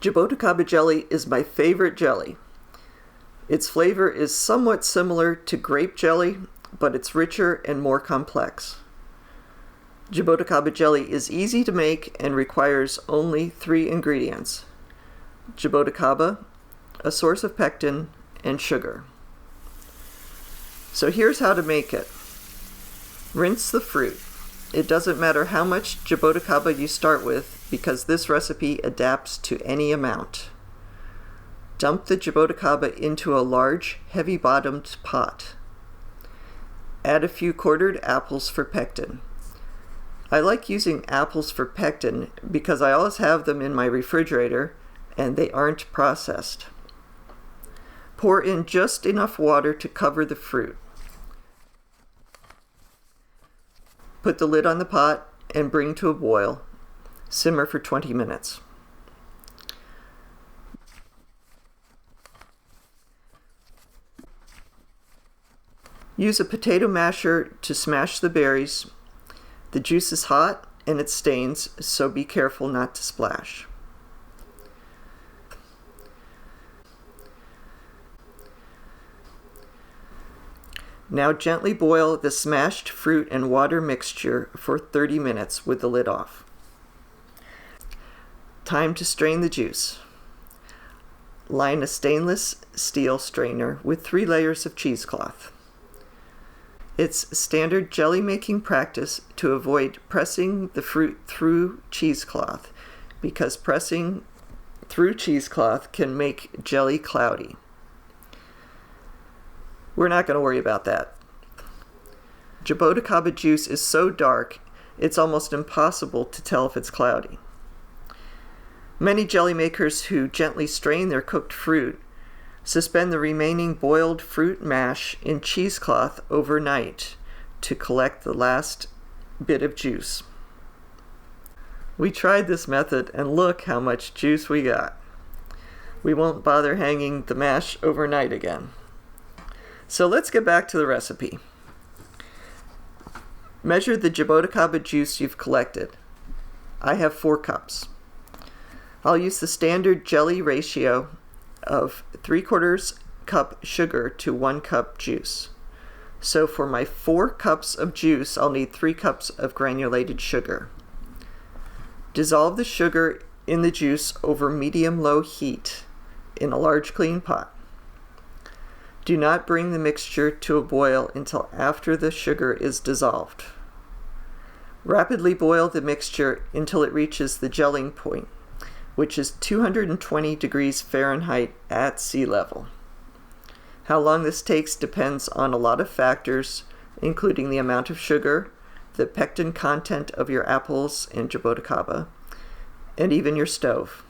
Jaboticaba jelly is my favorite jelly. Its flavor is somewhat similar to grape jelly, but it's richer and more complex. Jaboticaba jelly is easy to make and requires only 3 ingredients: jaboticaba, a source of pectin, and sugar. So here's how to make it. Rinse the fruit. It doesn't matter how much jaboticaba you start with because this recipe adapts to any amount. Dump the jaboticaba into a large, heavy-bottomed pot. Add a few quartered apples for pectin. I like using apples for pectin because I always have them in my refrigerator and they aren't processed. Pour in just enough water to cover the fruit. Put the lid on the pot and bring to a boil. Simmer for 20 minutes. Use a potato masher to smash the berries. The juice is hot and it stains, so be careful not to splash. Now gently boil the smashed fruit and water mixture for 30 minutes with the lid off. Time to strain the juice. Line a stainless steel strainer with 3 layers of cheesecloth. It's standard jelly making practice to avoid pressing the fruit through cheesecloth because pressing through cheesecloth can make jelly cloudy. We're not going to worry about that. Jaboticaba juice is so dark, it's almost impossible to tell if it's cloudy. Many jelly makers who gently strain their cooked fruit suspend the remaining boiled fruit mash in cheesecloth overnight to collect the last bit of juice. We tried this method and look how much juice we got. We won't bother hanging the mash overnight again. So let's get back to the recipe. Measure the jaboticaba juice you've collected. I have 4 cups. I'll use the standard jelly ratio of 3/4 cup sugar to 1 cup juice. So for my 4 cups of juice, I'll need 3 cups of granulated sugar. Dissolve the sugar in the juice over medium-low heat in a large clean pot. Do not bring the mixture to a boil until after the sugar is dissolved. Rapidly boil the mixture until it reaches the gelling point, which is 220 degrees Fahrenheit at sea level. How long this takes depends on a lot of factors, including the amount of sugar, the pectin content of your apples and jaboticaba, and even your stove.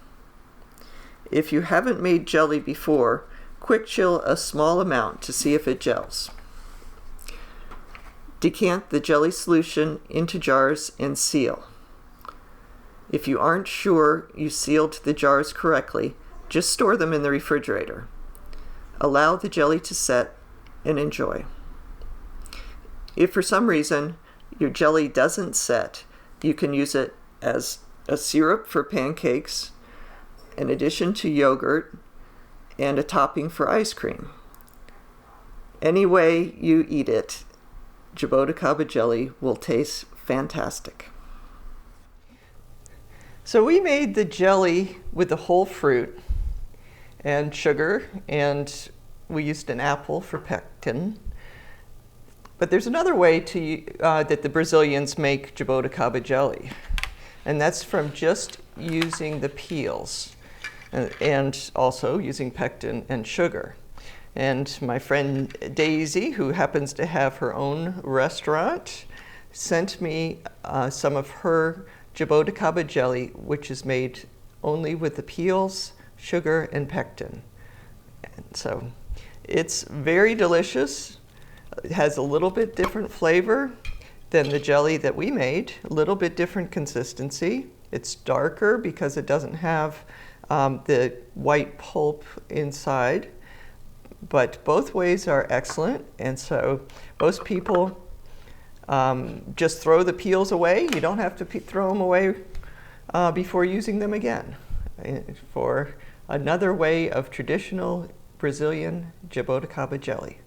If you haven't made jelly before, quick chill a small amount to see if it gels. Decant the jelly solution into jars and seal. If you aren't sure you sealed the jars correctly, just store them in the refrigerator. Allow the jelly to set and enjoy. If for some reason your jelly doesn't set, you can use it as a syrup for pancakes, in addition to yogurt, and a topping for ice cream. Any way you eat it, jaboticaba jelly will taste fantastic. So we made the jelly with the whole fruit and sugar, and we used an apple for pectin. But there's another way that the Brazilians make jaboticaba jelly, and that's from just using the peels and also using pectin and sugar. And my friend Daisy, who happens to have her own restaurant, sent me some of her jaboticaba jelly, which is made only with the peels, sugar, and pectin. And so it's very delicious. It has a little bit different flavor than the jelly that we made, a little bit different consistency. It's darker because it doesn't have the white pulp inside, but both ways are excellent. And so most people just throw the peels away. You don't have to throw them away before using them again. for another way of traditional Brazilian Jaboticaba jelly.